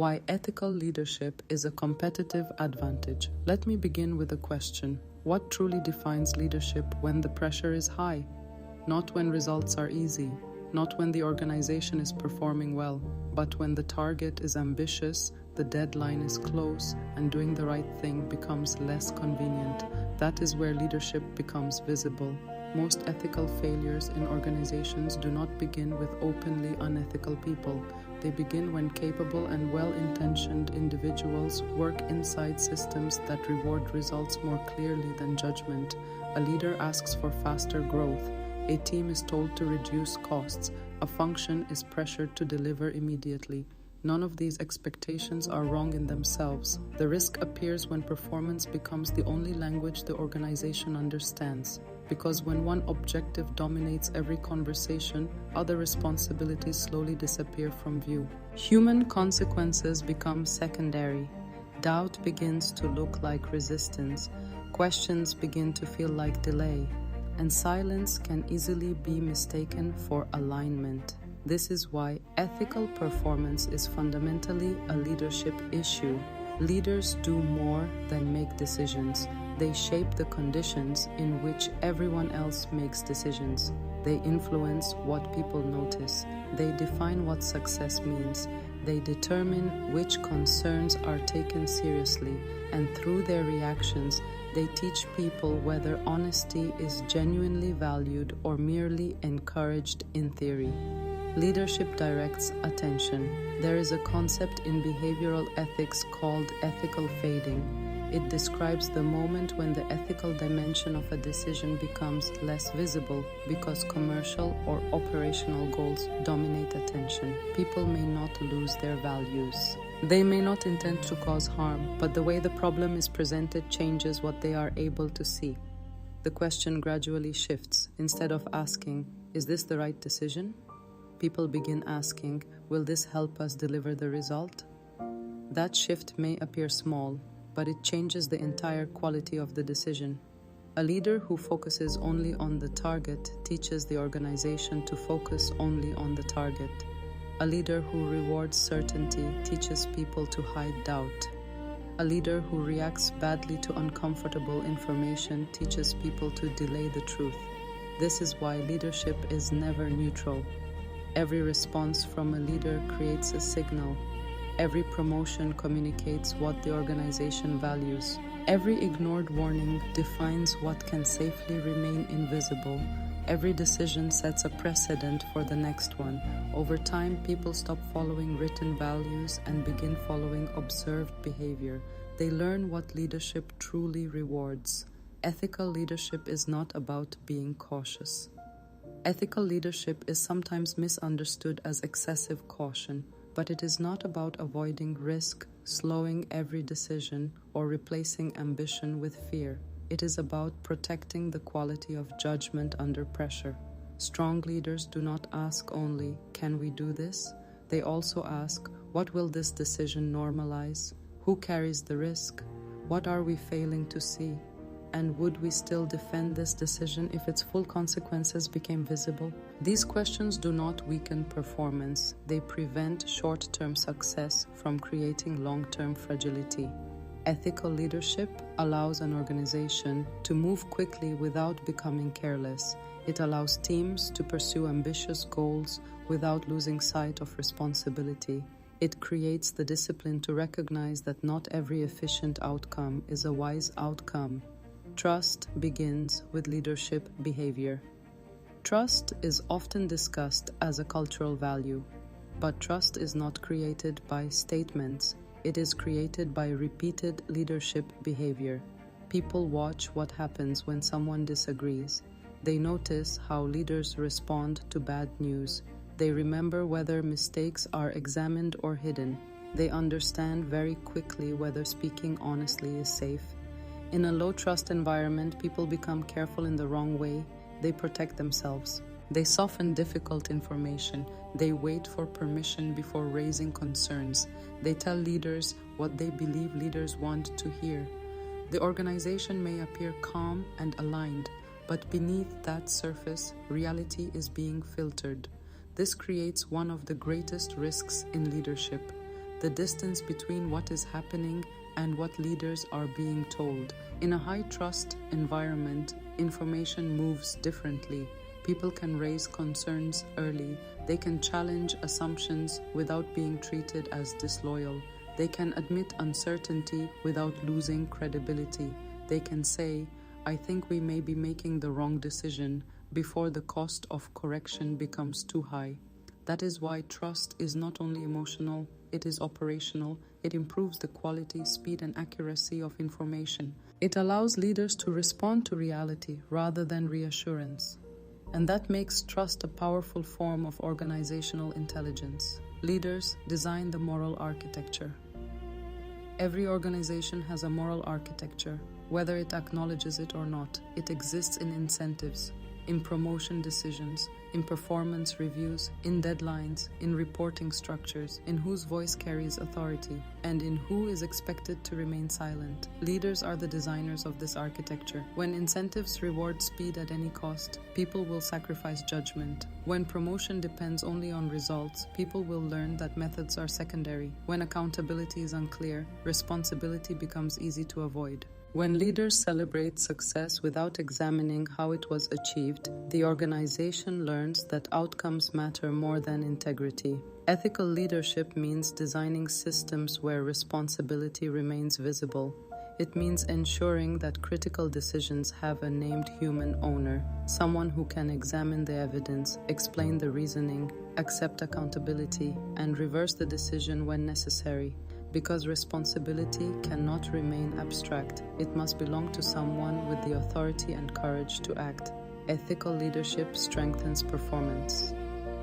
Why ethical leadership is a competitive advantage. Let me begin with a question. What truly defines leadership when the pressure is high? Not when results are easy, not when the organization is performing well, but when the target is ambitious, the deadline is close, and doing the right thing becomes less convenient. That is where leadership becomes visible. Most ethical failures in organizations do not begin with openly unethical people. They begin when capable and well-intentioned individuals work inside systems that reward results more clearly than judgment. A leader asks for faster growth. A team is told to reduce costs. A function is pressured to deliver immediately. None of these expectations are wrong in themselves. The risk appears when performance becomes the only language the organization understands. Because when one objective dominates every conversation, other responsibilities slowly disappear from view. Human consequences become secondary. Doubt begins to look like resistance. Questions begin to feel like delay. And silence can easily be mistaken for alignment. This is why ethical performance is fundamentally a leadership issue. Leaders do more than make decisions. They shape the conditions in which everyone else makes decisions. They influence what people notice. They define what success means. They determine which concerns are taken seriously, and through their reactions, they teach people whether honesty is genuinely valued or merely encouraged in theory. Leadership directs attention. There is a concept in behavioral ethics called ethical fading. It describes the moment when the ethical dimension of a decision becomes less visible because commercial or operational goals dominate attention. People may not lose their values. They may not intend to cause harm, but the way the problem is presented changes what they are able to see. The question gradually shifts. Instead of asking, "Is this the right decision?" people begin asking, "Will this help us deliver the result?" That shift may appear small, but it changes the entire quality of the decision. A leader who focuses only on the target teaches the organization to focus only on the target. A leader who rewards certainty teaches people to hide doubt. A leader who reacts badly to uncomfortable information teaches people to delay the truth. This is why leadership is never neutral. Every response from a leader creates a signal. Every promotion communicates what the organization values. Every ignored warning defines what can safely remain invisible. Every decision sets a precedent for the next one. Over time, people stop following written values and begin following observed behavior. They learn what leadership truly rewards. Ethical leadership is not about being cautious. Ethical leadership is sometimes misunderstood as excessive caution, but it is not about avoiding risk, slowing every decision, or replacing ambition with fear. It is about protecting the quality of judgment under pressure. Strong leaders do not ask only, "Can we do this?" They also ask, "What will this decision normalize? Who carries the risk? What are we failing to see? And would we still defend this decision if its full consequences became visible?" These questions do not weaken performance. They prevent short-term success from creating long-term fragility. Ethical leadership allows an organization to move quickly without becoming careless. It allows teams to pursue ambitious goals without losing sight of responsibility. It creates the discipline to recognize that not every efficient outcome is a wise outcome. Trust begins with leadership behavior. Trust is often discussed as a cultural value, but trust is not created by statements. It is created by repeated leadership behavior. People watch what happens when someone disagrees. They notice how leaders respond to bad news. They remember whether mistakes are examined or hidden. They understand very quickly whether speaking honestly is safe. In a low-trust environment, people become careful in the wrong way. They protect themselves. They soften difficult information. They wait for permission before raising concerns. They tell leaders what they believe leaders want to hear. The organization may appear calm and aligned, but beneath that surface, reality is being filtered. This creates one of the greatest risks in leadership. the distance between what is happening and what leaders are being told. In a high-trust environment, information moves differently. People can raise concerns early. They can challenge assumptions without being treated as disloyal. They can admit uncertainty without losing credibility. They can say, "I think we may be making the wrong decision," before the cost of correction becomes too high. That is why trust is not only emotional, it is operational. It improves the quality, speed, and accuracy of information. It allows leaders to respond to reality rather than reassurance. And that makes trust a powerful form of organizational intelligence. Leaders design the moral architecture. Every organization has a moral architecture. Whether it acknowledges it or not, it exists in incentives, in promotion decisions, in performance reviews, in deadlines, in reporting structures, in whose voice carries authority, and in who is expected to remain silent. Leaders are the designers of this architecture. When incentives reward speed at any cost, people will sacrifice judgment. When promotion depends only on results, people will learn that methods are secondary. When accountability is unclear, responsibility becomes easy to avoid. When leaders celebrate success without examining how it was achieved, the organization learns that outcomes matter more than integrity. Ethical leadership means designing systems where responsibility remains visible. It means ensuring that critical decisions have a named human owner, someone who can examine the evidence, explain the reasoning, accept accountability, and reverse the decision when necessary. Because responsibility cannot remain abstract, it must belong to someone with the authority and courage to act. Ethical leadership strengthens performance.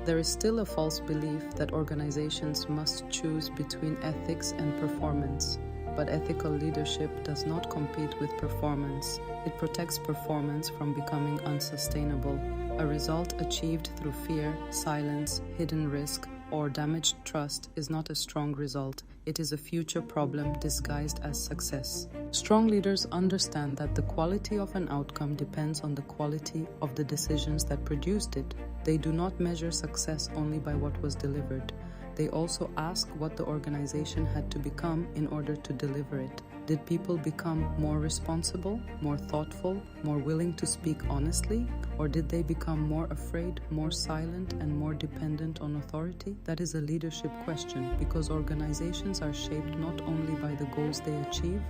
There is still a false belief that organizations must choose between ethics and performance. But ethical leadership does not compete with performance. It protects performance from becoming unsustainable. A result achieved through fear, silence, hidden risk, or damaged trust is not a strong result. It is a future problem disguised as success. Strong leaders understand that the quality of an outcome depends on the quality of the decisions that produced it. They do not measure success only by what was delivered. They also ask what the organization had to become in order to deliver it. Did people become more responsible, more thoughtful, more willing to speak honestly? Or did they become more afraid, more silent, and more dependent on authority? That is a leadership question, because organizations are shaped not only by the goals they achieve,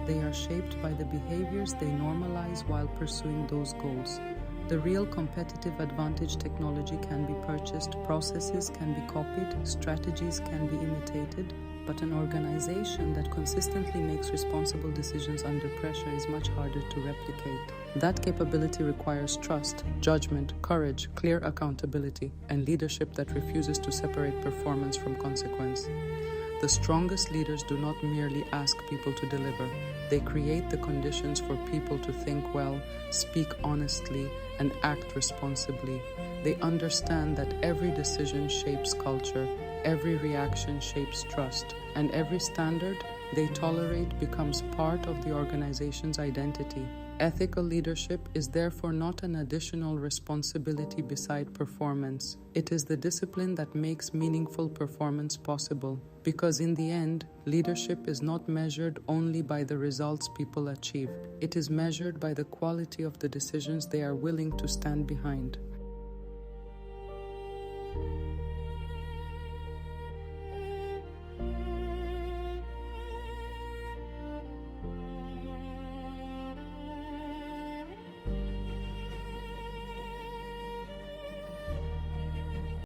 they are shaped by the behaviors they normalize while pursuing those goals. The real competitive advantage: technology can be purchased, processes can be copied, strategies can be imitated, but an organization that consistently makes responsible decisions under pressure is much harder to replicate. That capability requires trust, judgment, courage, clear accountability, and leadership that refuses to separate performance from consequence. The strongest leaders do not merely ask people to deliver. They create the conditions for people to think well, speak honestly, and act responsibly. They understand that every decision shapes culture, every reaction shapes trust, and every standard they tolerate becomes part of the organization's identity. Ethical leadership is therefore not an additional responsibility beside performance. It is the discipline that makes meaningful performance possible. Because in the end, leadership is not measured only by the results people achieve. It is measured by the quality of the decisions they are willing to stand behind.